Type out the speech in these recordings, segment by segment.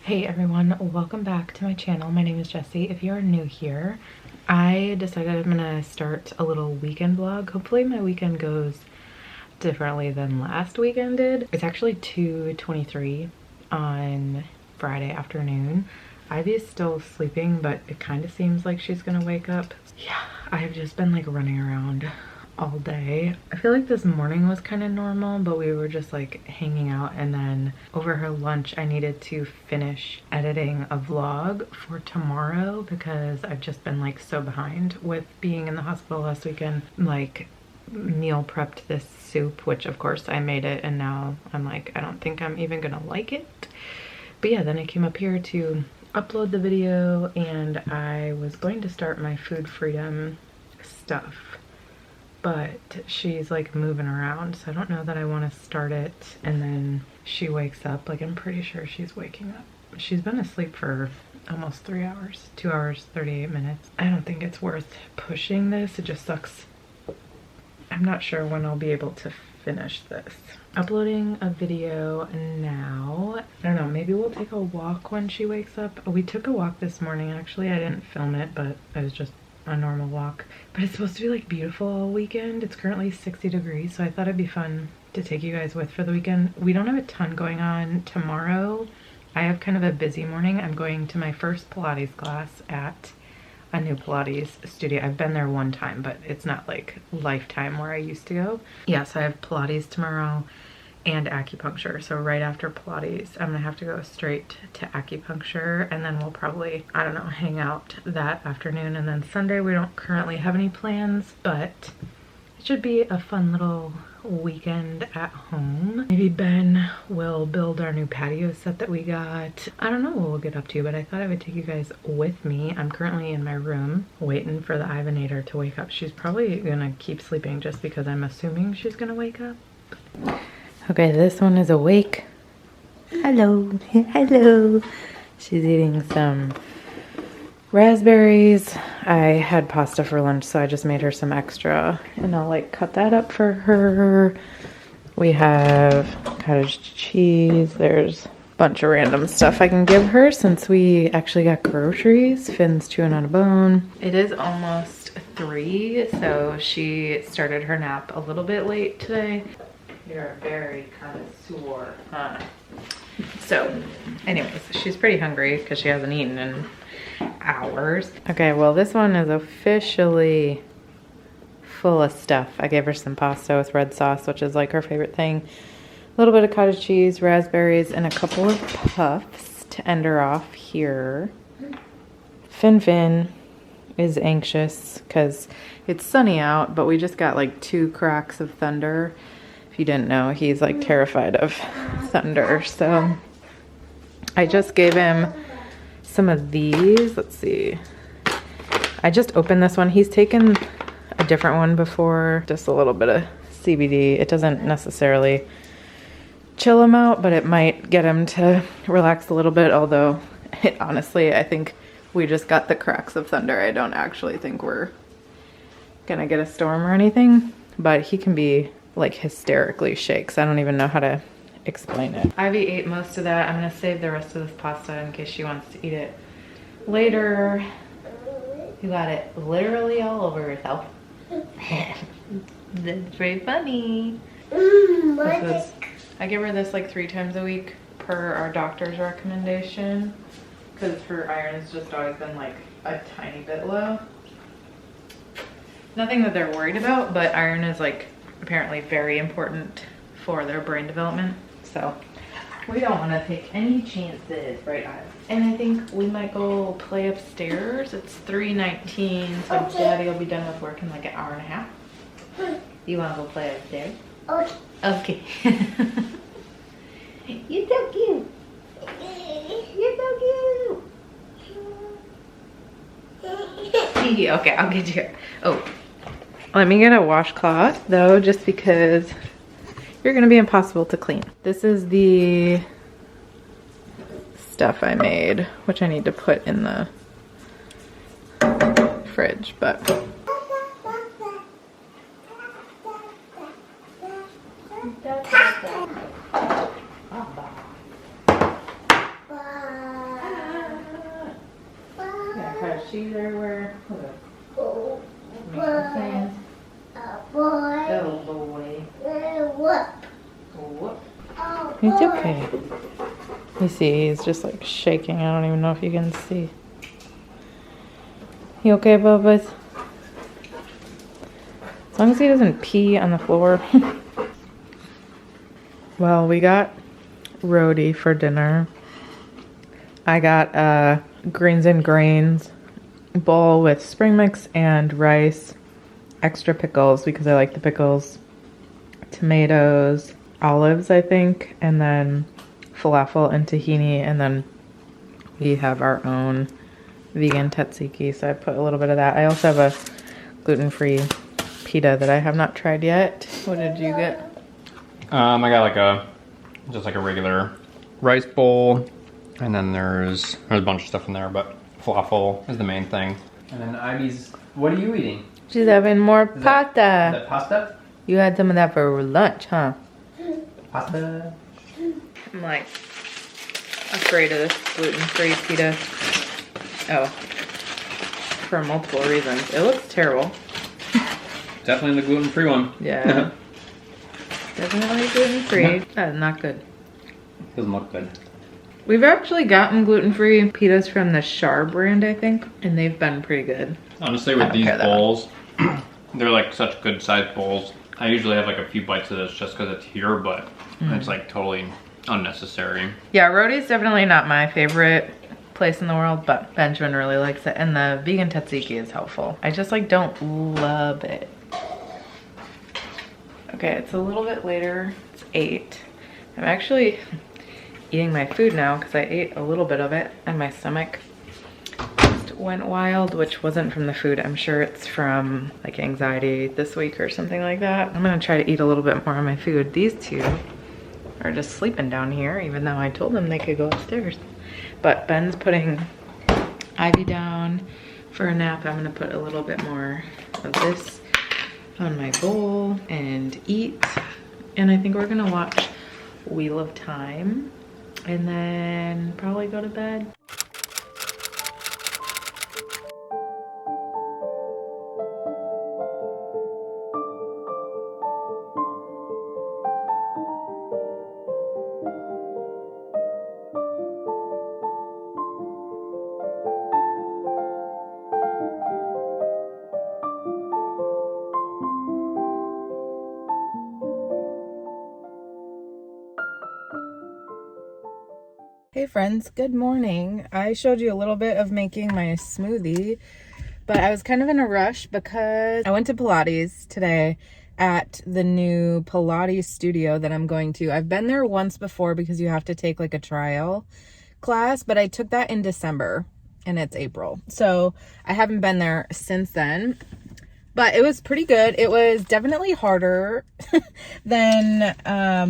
Hey everyone, welcome back to my channel. My name is Jessie. If you're new here, I decided I'm gonna start a little weekend vlog. Hopefully my weekend goes differently than last weekend did. It's actually 2:23 on Friday afternoon. Ivy is still sleeping, but it kind of seems like she's gonna wake up. Yeah, I've just been like running around all day. I feel like this morning was kind of normal, but we were just like hanging out, and then over her lunch I needed to finish editing a vlog for tomorrow because I've just been like so behind with being in the hospital last weekend. Like meal prepped this soup, which of course I made it, and now I'm like, I don't think I'm even gonna like it. But yeah, then I came up here to upload the video, and I was going to start my food freedom stuff, but she's like moving around, so I don't know that I want to start it and then she wakes up. Like, I'm pretty sure she's waking up. She's been asleep for almost 3 hours, 2 hours 38 minutes. I don't think it's worth pushing this. It just sucks. I'm not sure when I'll be able to finish this. Uploading a video now. I don't know, maybe we'll take a walk when she wakes up. We took a walk this morning actually. I didn't film it, but it was just a normal walk. But it's supposed to be like beautiful all weekend. It's currently 60 degrees, so I thought it'd be fun to take you guys with for the weekend. We don't have a ton going on tomorrow. I have kind of a busy morning. I'm going to my first Pilates class at a new Pilates studio. I've been there one time, but it's not like lifetime where I used to go. Yes, I have Pilates tomorrow and acupuncture. So right after Pilates, I'm gonna have to go straight to acupuncture, and then we'll probably, I don't know, hang out that afternoon. And then Sunday, we don't currently have any plans, but it should be a fun little weekend at home. Maybe Ben will build our new patio set that we got. I don't know what we'll get up to, but I thought I would take you guys with me. I'm currently in my room waiting for the Ivanator to wake up. She's probably gonna keep sleeping just because I'm assuming she's gonna wake up. Okay, this one is awake. Hello, hello. She's eating some raspberries. I had pasta for lunch, so I just made her some extra, and I'll like cut that up for her. We have cottage cheese. There's a bunch of random stuff I can give her since we actually got groceries. Finn's chewing on a bone. It is almost 3, so she started her nap a little bit late today. You're very connoisseur, huh? So, anyways, she's pretty hungry because she hasn't eaten in hours. Okay, well, this one is officially full of stuff. I gave her some pasta with red sauce, which is like her favorite thing. A little bit of cottage cheese, raspberries, and a couple of puffs to end her off here. Finn is anxious because it's sunny out, but we just got like 2 cracks of thunder. If you didn't know, he's like terrified of thunder. So I just gave him some of these. Let's see. I just opened this one. He's taken a different one before. Just a little bit of CBD. It doesn't necessarily chill him out, but it might get him to relax a little bit. Although, honestly, I think we just got the cracks of thunder. I don't actually think we're gonna get a storm or anything, but he can be like hysterically shakes. I don't even know how to explain it. Ivy ate most of that. I'm gonna save the rest of this pasta in case she wants to eat it later. You got it literally all over yourself. That's very funny. I give her this like 3 times a week per our doctor's recommendation because her iron has just always been like a tiny bit low. Nothing that they're worried about, but iron is like apparently very important for their brain development, so we don't want to take any chances, right, Ives? And I think we might go play upstairs. It's 3:19, so okay. Daddy will be done with work in like an hour and a half. You want to go play upstairs? Okay. Okay. You're so cute. You're so cute. Okay, I'll get you. Oh. Let me get a washcloth though, just because you're gonna be impossible to clean. This is the stuff I made, which I need to put in the fridge, but. got shoes everywhere. Look at Oh, make some sounds. boy. Oh boy. What? Whoop. Oh, It's okay. You see, he's just like shaking. I don't even know if you can see. You okay, Bubba's? As long as he doesn't pee on the floor. Well, we got Roti for dinner. I got greens and grains bowl with spring mix and rice, extra pickles because I like the pickles, tomatoes, olives I think, and then falafel and tahini, and then we have our own vegan tzatziki, so I put a little bit of that. I also have a gluten-free pita that I have not tried yet. What did you get? I got just like a regular rice bowl, and then there's a bunch of stuff in there, but falafel is the main thing. And then Ivy's, what are you eating? She's having more pasta. Is that pasta? You had some of that for lunch, huh? Pasta. I'm like afraid of this gluten-free pita. Oh, for multiple reasons. It looks terrible. Definitely the gluten-free one. Yeah. Definitely gluten-free. That's not good. Doesn't look good. We've actually gotten gluten-free pitas from the Char brand, I think, and they've been pretty good. Honestly, with these bowls, they're like such good sized bowls. I usually have like a few bites of this just because it's here, but it's like totally unnecessary. Yeah, Roti's definitely not my favorite place in the world, but Benjamin really likes it, and the vegan tzatziki is helpful. I just like don't love it. Okay, it's a little bit later. It's 8. I'm actually eating my food now because I ate a little bit of it and my stomach just went wild, which wasn't from the food. I'm sure it's from like anxiety this week or something like that. I'm gonna try to eat a little bit more of my food. These two are just sleeping down here, even though I told them they could go upstairs. But Ben's putting Ivy down for a nap. I'm gonna put a little bit more of this on my bowl and eat. And I think we're gonna watch Wheel of Time and then probably go to bed. Hey friends, good morning. I showed you a little bit of making my smoothie, but I was kind of in a rush because I went to Pilates today at the new Pilates studio that I'm going to. I've been there once before because you have to take like a trial class, but I took that in December and it's April. So I haven't been there since then, but it was pretty good. It was definitely harder than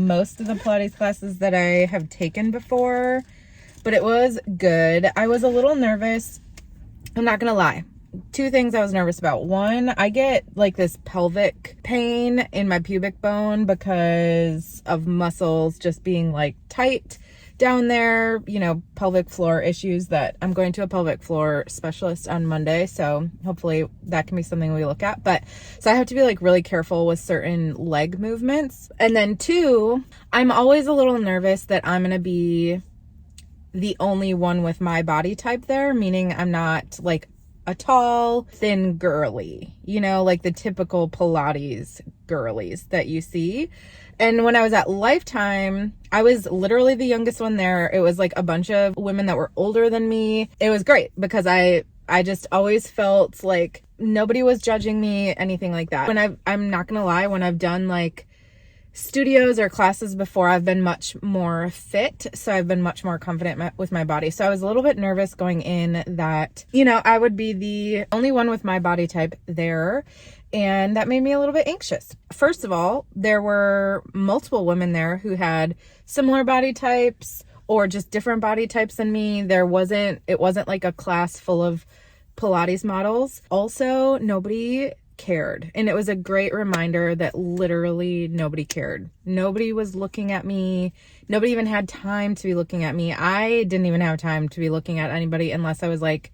most of the Pilates classes that I have taken before, but it was good. I was a little nervous. I'm not gonna lie. 2 things I was nervous about. One, I get like this pelvic pain in my pubic bone because of muscles just being like tight down there, you know, pelvic floor issues that I'm going to a pelvic floor specialist on Monday. So hopefully that can be something we look at. But so I have to be like really careful with certain leg movements. And then 2, I'm always a little nervous that I'm going to be the only one with my body type there, meaning I'm not like a tall, thin girly, you know, like the typical Pilates girlies that you see. And when I was at Lifetime, I was literally the youngest one there. It was like a bunch of women that were older than me. It was great because I just always felt like nobody was judging me, anything like that. When I'm not gonna lie, when I've done like studios or classes before, I've been much more fit, so I've been much more confident with my body. So I was a little bit nervous going in that, you know, I would be the only one with my body type there, and that made me a little bit anxious. First of all, there were multiple women there who had similar body types or just different body types than me. It wasn't like a class full of Pilates models. Also, nobody cared, and it was a great reminder that literally nobody cared. Nobody was looking at me. Nobody even had time to be looking at me. I didn't even have time to be looking at anybody unless I was like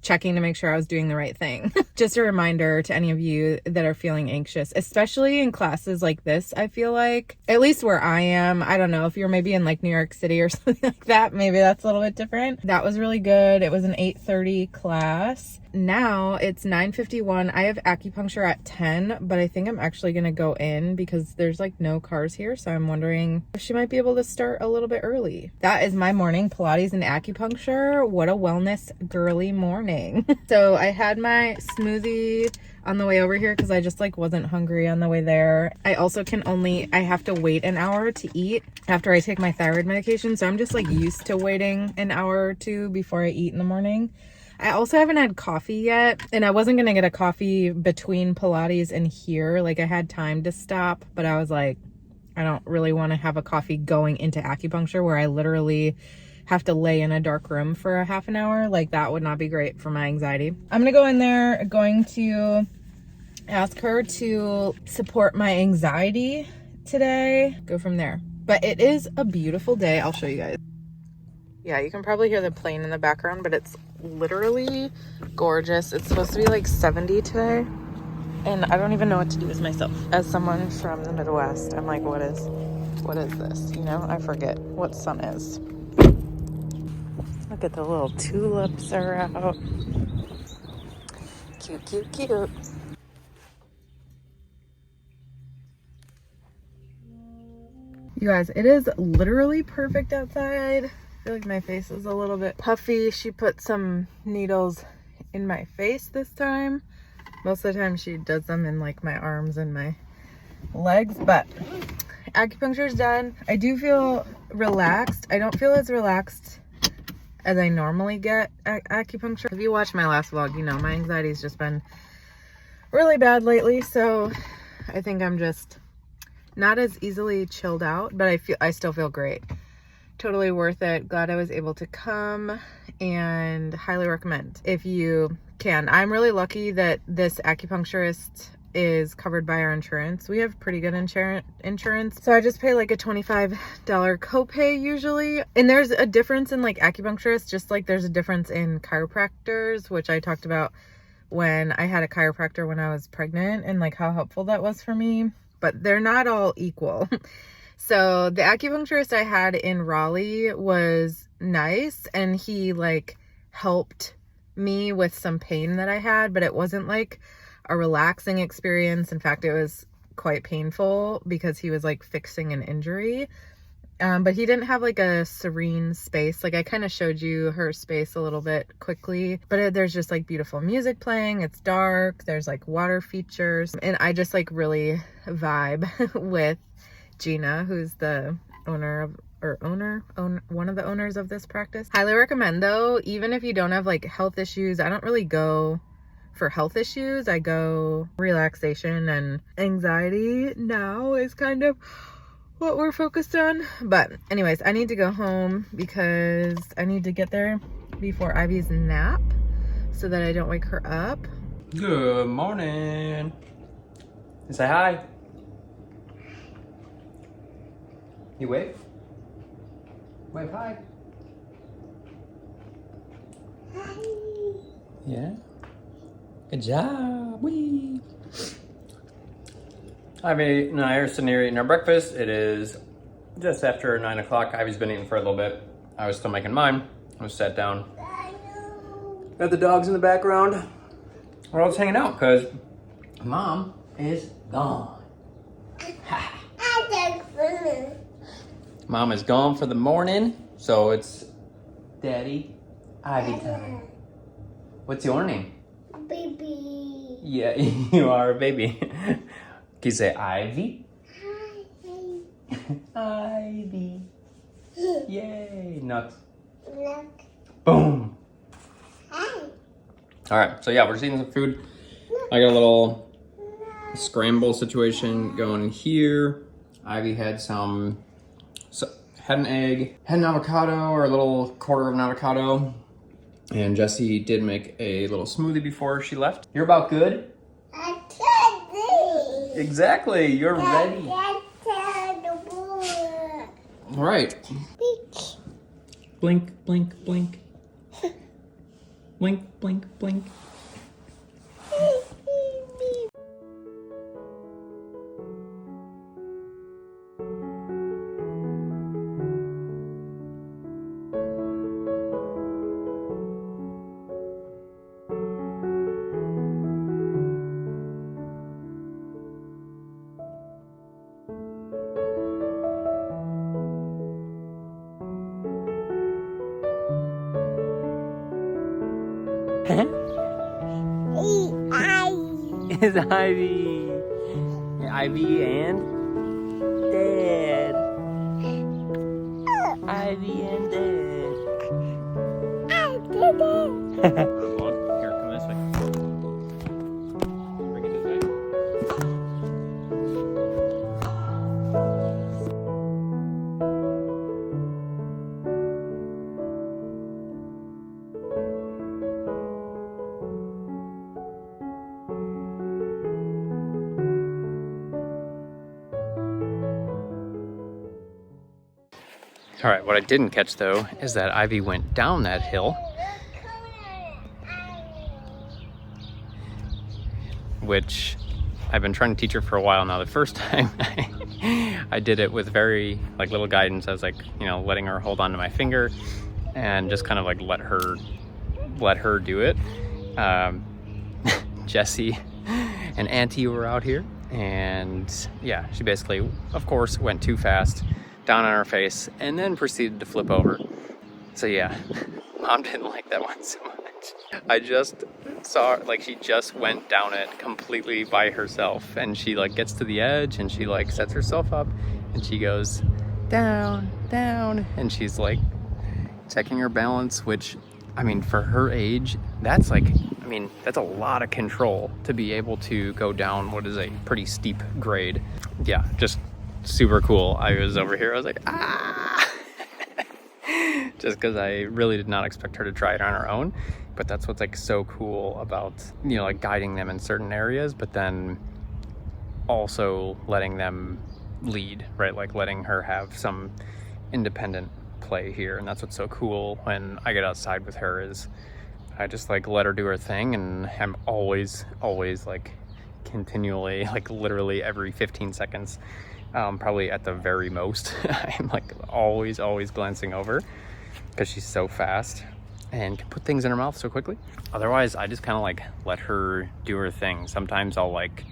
checking to make sure I was doing the right thing. Just a reminder to any of you that are feeling anxious, especially in classes like this. I feel like, at least where I am, I don't know if you're maybe in like New York City or something like that, maybe that's a little bit different. That was really good. It was an 8:30 class. Now it's 9:51. I have acupuncture at 10, but I think I'm actually gonna go in because there's like no cars here, so I'm wondering if she might be able to start a little bit early. That is my morning, Pilates and acupuncture. What a wellness girly morning. So I had my smoothie on the way over here because I just like wasn't hungry on the way there. I also I have to wait an hour to eat after I take my thyroid medication, so I'm just like used to waiting an hour or two before I eat in the morning. I also haven't had coffee yet, and I wasn't gonna get a coffee between Pilates and here. Like, I had time to stop, but I was like, I don't really want to have a coffee going into acupuncture where I literally have to lay in a dark room for a half an hour. Like, that would not be great for my anxiety. I'm gonna go in there, going to ask her to support my anxiety today, go from there. But it is a beautiful day. I'll show you guys. Yeah, you can probably hear the plane in the background, but it's literally gorgeous. It's supposed to be like 70 today, and I don't even know what to do with myself. As someone from the Midwest, I'm like, what is this? You know, I forget what sun is. Look at the little tulips are out. Cute, cute, cute. You guys, it is literally perfect outside. I feel like my face is a little bit puffy. She put some needles in my face this time. Most of the time she does them in like my arms and my legs, but acupuncture is done. I do feel relaxed. I don't feel as relaxed as I normally get at acupuncture. If you watched my last vlog, you know my anxiety's just been really bad lately, so I think I'm just not as easily chilled out, but I still feel great. Totally worth it. Glad I was able to come, and highly recommend if you can. I'm really lucky that this acupuncturist is covered by our insurance. We have pretty good insurance. So I just pay like a $25 copay usually. And there's a difference in like acupuncturists, just like there's a difference in chiropractors, which I talked about when I had a chiropractor when I was pregnant and like how helpful that was for me. But they're not all equal. So the acupuncturist I had in Raleigh was nice, and he like helped me with some pain that I had, but it wasn't like a relaxing experience. In fact, it was quite painful because he was like fixing an injury. But he didn't have like a serene space. Like, I kind of showed you her space a little bit quickly, but there's just like beautiful music playing. It's dark. There's like water features, and I just like really vibe with Gina, who's the one of the owners of this practice. Highly recommend though, even if you don't have like health issues. I don't really go for health issues. I go relaxation, and anxiety now is kind of what we're focused on. But anyways, I need to go home because I need to get there before Ivy's nap so that I don't wake her up. Good morning. Say hi. You wave? Wave hi. Hi. Yeah. Good job. Wee. Ivy and I are sitting here eating our breakfast. It is just after 9 o'clock. Ivy's been eating for a little bit. I was still making mine. I was sat down. Got the dogs in the background. We're all just hanging out because Mom is gone. Mom is gone for the morning, so it's Daddy Ivy time. What's your name? Baby. Yeah, you are a baby. Can you say Ivy? Ivy. Yay. Nuts. Look. Boom. Hi. All right, so yeah, we're just eating some food. I got a little scramble situation going here. Ivy had had an egg, had an avocado, or a little quarter of an avocado. And Jessie did make a little smoothie before she left. You're about good? Exactly, you're ready. All right. Blink, blink, blink. Blink, blink, blink. It's Ivy. Ivy and Dad. Ivy and Dad. Here, come this way. Bring it this way. All right, what I didn't catch though is that Ivy went down that hill, which I've been trying to teach her for a while now. The first time I did it with very like little guidance. I was like, you know, letting her hold on to my finger and just kind of like let her do it. Jessie and Auntie were out here, and yeah, she basically, of course, went too fast, down on her face, and then proceeded to flip over. So yeah, Mom didn't like that one so much. I just saw, like, she just went down it completely by herself, and she like gets to the edge and she like sets herself up and she goes down, down, and she's like checking her balance, which, I mean, for her age, that's like, I mean, that's a lot of control to be able to go down what is a pretty steep grade. Yeah, just super cool. I was over here, I was like, ah! Just because I really did not expect her to try it on her own. But that's what's like so cool about, you know, like guiding them in certain areas, but then also letting them lead, right? Like letting her have some independent play here. And that's what's so cool when I get outside with her, is I just like let her do her thing, and I'm always like continually, like literally every 15 seconds, probably at the very most, I'm like always glancing over, because she's so fast and can put things in her mouth so quickly. Otherwise, I just kind of like let her do her thing. Sometimes I'll like,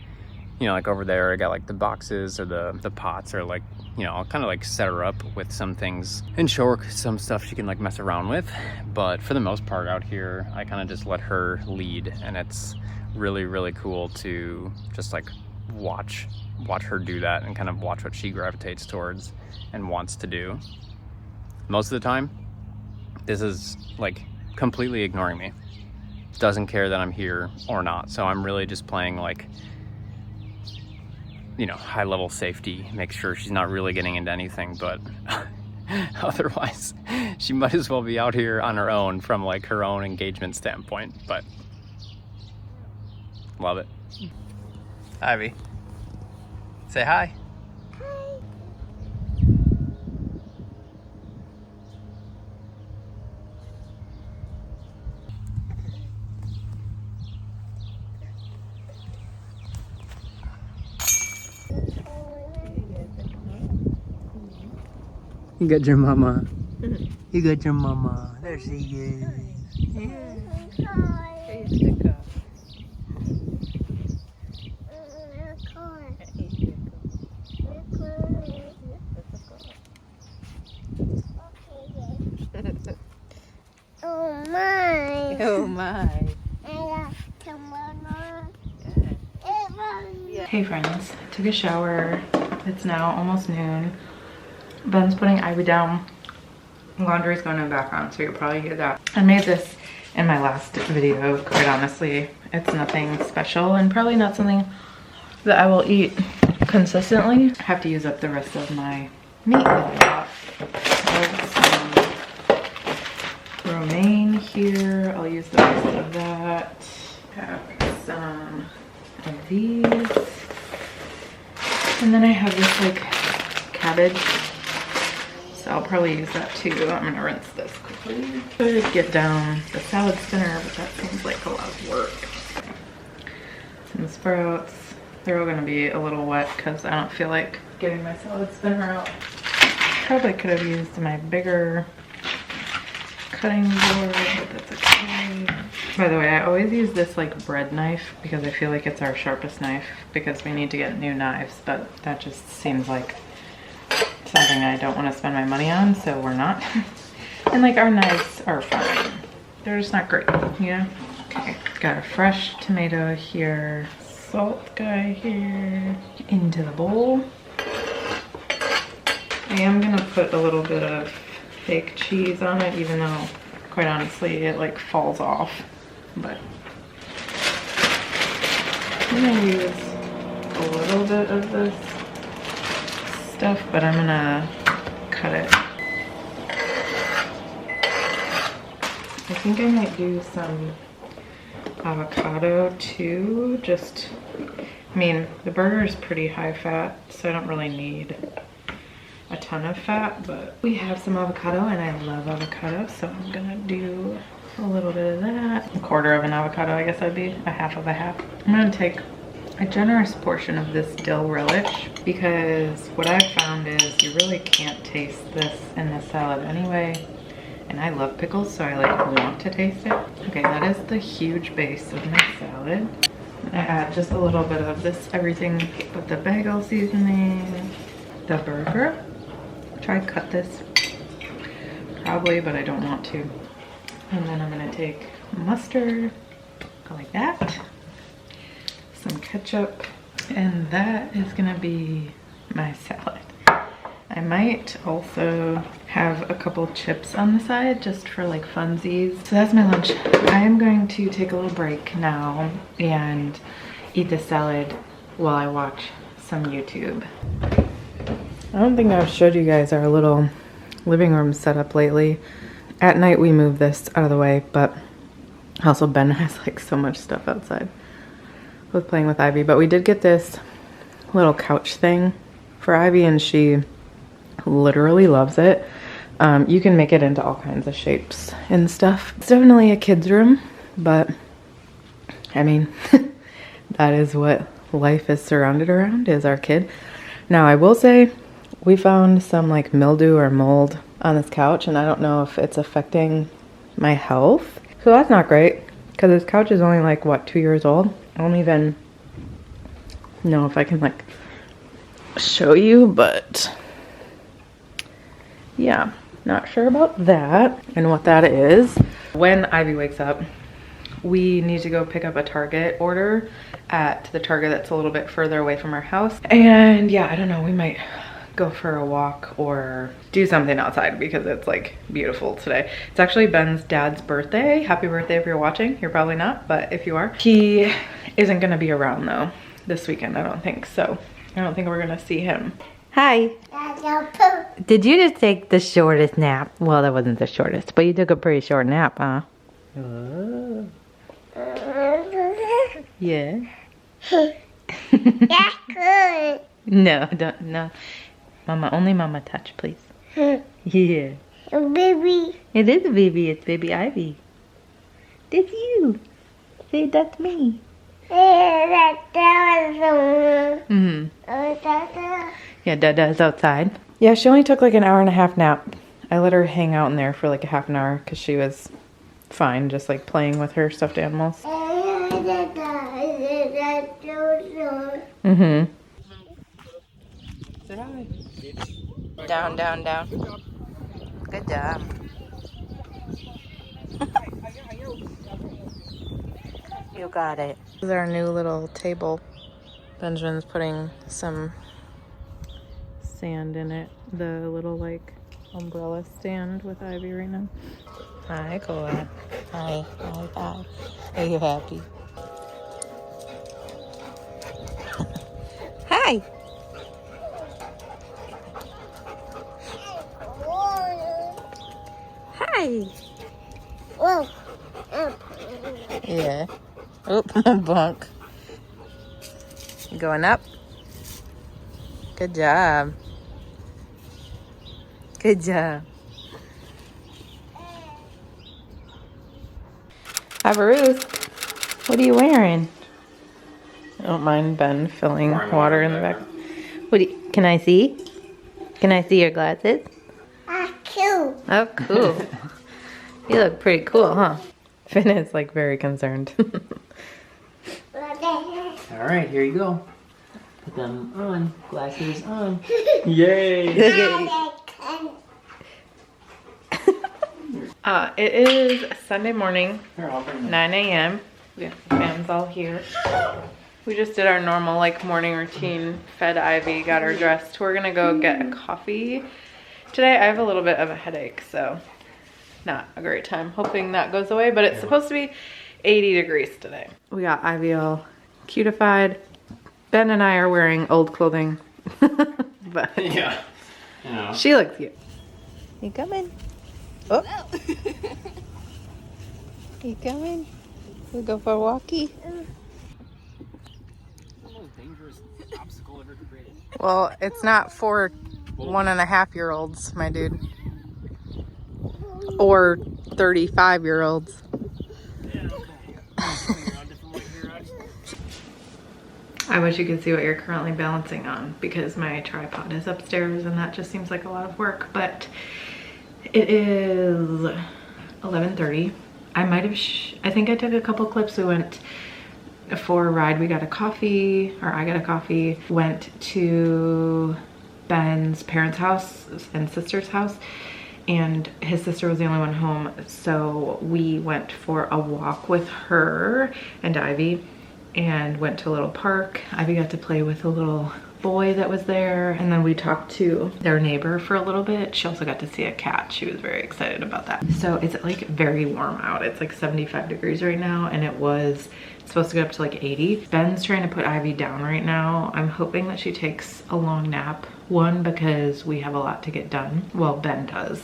you know, like over there I got like the boxes or the pots, or like, you know, I'll kind of like set her up with some things and show her some stuff she can like mess around with. But for the most part out here, I kind of just let her lead, and it's really cool to just like watch her do that and kind of watch what she gravitates towards and wants to do. Most of the time, this is like completely ignoring me. Doesn't care that I'm here or not. So I'm really just playing like, you know, high level safety, make sure she's not really getting into anything, but otherwise she might as well be out here on her own from like her own engagement standpoint. But love it. Ivy, say hi. You got your mama. You got your mama. There she is. Yeah. Oh my. Oh my. Hey friends, took a shower. It's now almost noon. Ben's putting Ivy down. Laundry's going in the background, so you'll probably hear that. I made this in my last video, quite honestly. It's nothing special and probably not something that I will eat consistently. I have to use up the rest of my meat that I got. Some romaine here. I'll use the rest of that. Have some of these. And then I have this like cabbage. So I'll probably use that too. I'm gonna rinse this quickly. Could get down the salad spinner, but that seems like a lot of work. Some sprouts. They're all gonna be a little wet because I don't feel like getting my salad spinner out. Probably could have used my bigger cutting board, but that's okay. By the way, I always use this like bread knife because I feel like it's our sharpest knife because we need to get new knives, but that just seems like something I don't want to spend my money on, so we're not. And like our knives are fine. They're just not great, you know? Okay, got a fresh tomato here. Salt guy here into the bowl. I am gonna put a little bit of fake cheese on it, even though quite honestly it like falls off. But I'm gonna use a little bit of this stuff, but I'm gonna cut it. I think I might do some avocado too. Just, I mean, the burger is pretty high fat, so I don't really need a ton of fat, but we have some avocado and I love avocado, so I'm gonna do a little bit of that. A quarter of an avocado, I guess that'd be a half of a half. I'm gonna take a generous portion of this dill relish because what I've found is you really can't taste this in the salad anyway. And I love pickles, so I like want to taste it. Okay, that is the huge base of my salad. I add just a little bit of this everything but the bagel seasoning, the burger. Try cut this, probably, but I don't want to. And then I'm gonna take mustard, go like that, some ketchup, and that is gonna be my salad. I might also have a couple chips on the side just for like funsies. So that's my lunch. I am going to take a little break now and eat the salad while I watch some YouTube. I don't think I've showed you guys our little living room setup lately. At night we move this out of the way, but also Ben has like so much stuff outside with playing with Ivy. But we did get this little couch thing for Ivy and she literally loves it. You can make it into all kinds of shapes and stuff. It's definitely a kid's room, but I mean, that is what life is surrounded around, is our kid. Now I will say we found some like mildew or mold on this couch and I don't know if it's affecting my health. So that's not great because this couch is only like what, 2 years old. I don't even know if I can like show you, but yeah, not sure about that and what that is. When Ivy wakes up, we need to go pick up a Target order at the Target that's a little bit further away from our house. And yeah, I don't know, we might go for a walk or do something outside because it's like beautiful today. It's actually Ben's dad's birthday. Happy birthday if you're watching. You're probably not, but if you are. He isn't gonna be around though this weekend, I don't think. So I don't think we're gonna see him. Hi. Did you just take the shortest nap? Well, that wasn't the shortest, but you took a pretty short nap, huh? Oh. Yeah. That's good. No, don't, no. Mama, only Mama touch, please. Yeah. Baby. It is a baby. It's baby Ivy. That's you. Say that's me. Mm-hmm. Yeah, Dada's outside. Yeah, she only took like an 1.5 hour nap. I let her hang out in there for like a half an hour because she was fine, just like playing with her stuffed animals. Mm-hmm. Down, down, down. Good job. You got it. This is our new little table. Benjamin's putting some sand in it. The little like umbrella stand with Ivy right now. Hi, Cora. Hi, hi, hi. Are you happy? Hi. Hi. Whoa. Yeah. Oop, bunk. Going up. Good job. Good job. Hi, Bruce. What are you wearing? I don't mind Ben filling water in the back. What do you, can I see? Can I see your glasses? Cute. Oh, cool. You look pretty cool, huh? Finn is like very concerned. All right, here you go. Put them on. Glasses on. Yay! It is Sunday morning, 9 a.m. We got the fans all here. We just did our normal like morning routine, fed Ivy, got her dressed. We're gonna go get a coffee. Today I have a little bit of a headache, so not a great time. Hoping that goes away, but it's supposed to be 80 degrees today. We got Ivy all cutified. Ben and I are wearing old clothing, but Yeah. You know. she looks cute. You coming? Oh. You coming? We'll go for a walkie. Well, it's not for 1.5-year-olds, my dude. Or 35-year-olds. I wish you could see what you're currently balancing on because my tripod is upstairs and that just seems like a lot of work, but it is 11:30. I might have, I think I took a couple clips. We went for a ride. We got a coffee, or I got a coffee, went to Ben's parents' house and sister's house, and his sister was the only one home. So we went for a walk with her and Ivy and went to a little park. Ivy got to play with a little boy that was there, and then we talked to their neighbor for a little bit. She also got to see a cat. She was very excited about that. So it's like very warm out. It's like 75 degrees right now, and it's supposed to get up to like 80. Ben's trying to put Ivy down right now. I'm hoping that she takes a long nap. One, because we have a lot to get done. Well, Ben does.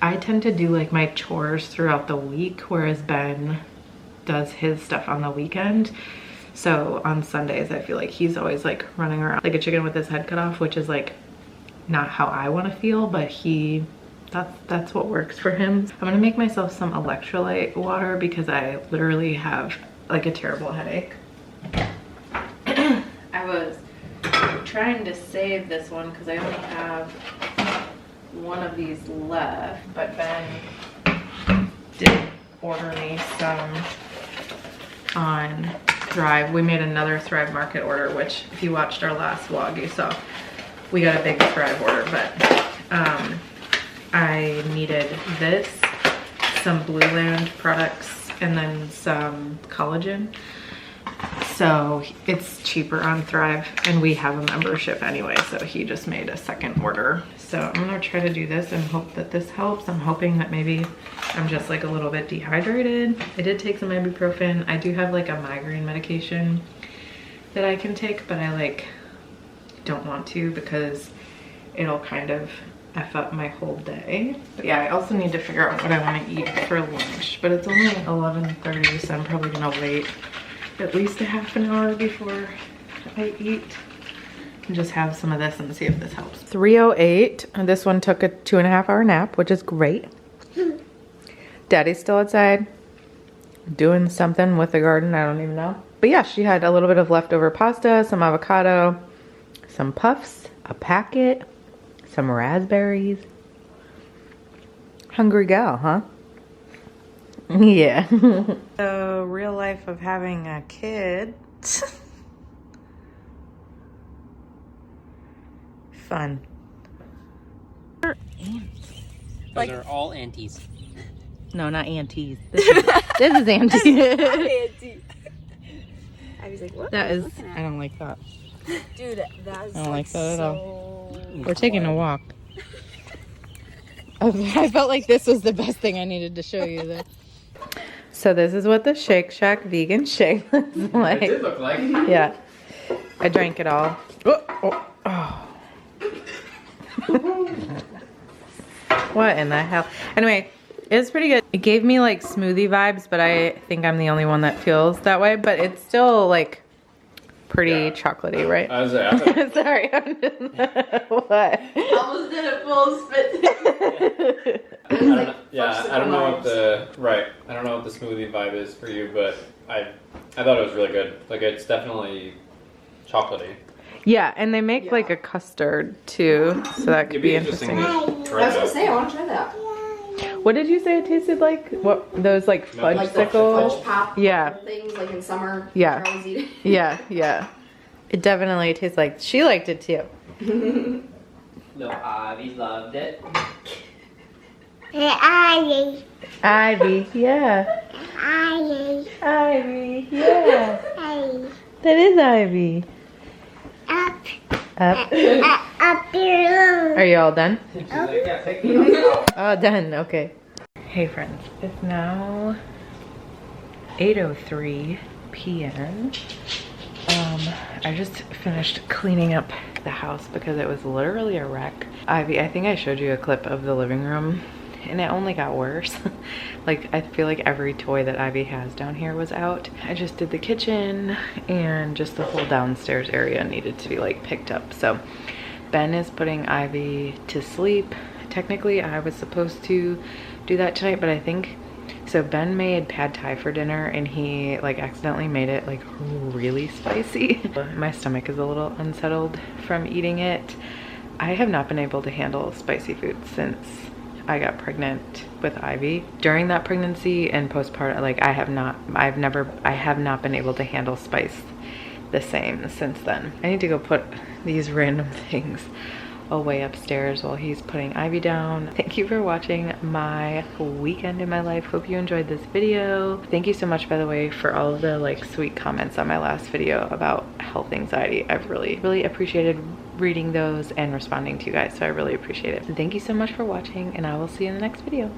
I tend to do like my chores throughout the week, whereas Ben does his stuff on the weekend. So on Sundays, I feel like he's always like running around like a chicken with his head cut off, which is like not how I want to feel, but that's what works for him. I'm gonna make myself some electrolyte water because I literally have like a terrible headache. I was trying to save this one because I only have one of these left, but Ben did order me some on Thrive. We made another Thrive Market order, which if you watched our last vlog, you saw we got a big Thrive order, but I needed this, some Blue Land products, and then some collagen. So it's cheaper on Thrive, and we have a membership anyway, so he just made a second order. So I'm gonna try to do this and hope that this helps. I'm hoping that maybe I'm just like a little bit dehydrated. I did take some ibuprofen. I do have like a migraine medication that I can take, but I like don't want to because it'll kind of F up my whole day. But yeah, I also need to figure out what I want to eat for lunch, but it's only 11:30, so I'm probably gonna wait at least a half an hour before I eat and just have some of this and see if this helps. 3:08, and this one took a 2.5-hour nap, which is great. Daddy's still outside doing something with the garden, I don't even know. But yeah, she had a little bit of leftover pasta, some avocado, some puffs, a packet, some raspberries. Hungry gal, huh? Yeah. The real life of having a kid. Fun. Those are all aunties. No, not aunties. This is auntie. Auntie. I was like, what? That is, I don't like that. Dude, that is I don't like that at all. We're taking a walk. I felt like this was the best thing I needed to show you though. So this is what the Shake Shack vegan shake looks like. It did look like. Yeah. I drank it all. Oh. What in the hell? Anyway, it was pretty good. It gave me like smoothie vibes, but I think I'm the only one that feels that way. But it's still like pretty chocolatey, right? I was like, Sorry. What? Almost did a full spit. I don't know, yeah, I don't know what the I don't know what the smoothie vibe is for you, but I thought it was really good. Like it's definitely chocolatey. Yeah, and they make like a custard too, so that could It'd be interesting interesting. to I try was gonna that. say, I want to try that. What did you say it tasted like? What, those like fudge Like the sickles? fudge pop Yeah. things, like in summer. Yeah. I always eat it. Yeah, yeah. It definitely tastes like, she liked it too. Little Ivy loved it. Ivy. Ivy, yeah. Ivy. Ivy, yeah. Ivy. That is Ivy. Up. Up. Up your room. Are you all done? She's like, yeah, pick me up. Oh, done, okay. Hey friends, it's now 8:03 p.m. I just finished cleaning up the house because it was literally a wreck. Ivy, I think I showed you a clip of the living room and it only got worse. Like, I feel like every toy that Ivy has down here was out. I just did the kitchen and just the whole downstairs area needed to be like picked up. So Ben is putting Ivy to sleep. Technically, I was supposed to do that tonight, but I think, so Ben made pad thai for dinner and he like accidentally made it like really spicy. My stomach is a little unsettled from eating it. I have not been able to handle spicy food since I got pregnant with Ivy. During that pregnancy and postpartum, like I have not been able to handle spice the same since then. I need to go put these random things away upstairs while he's putting Ivy down. Thank you for watching my weekend in my life. Hope you enjoyed this video. Thank you so much, by the way, for all of the like sweet comments on my last video about health anxiety. I've really appreciated reading those and responding to you guys, so I really appreciate it. Thank you so much for watching and I will see you in the next video.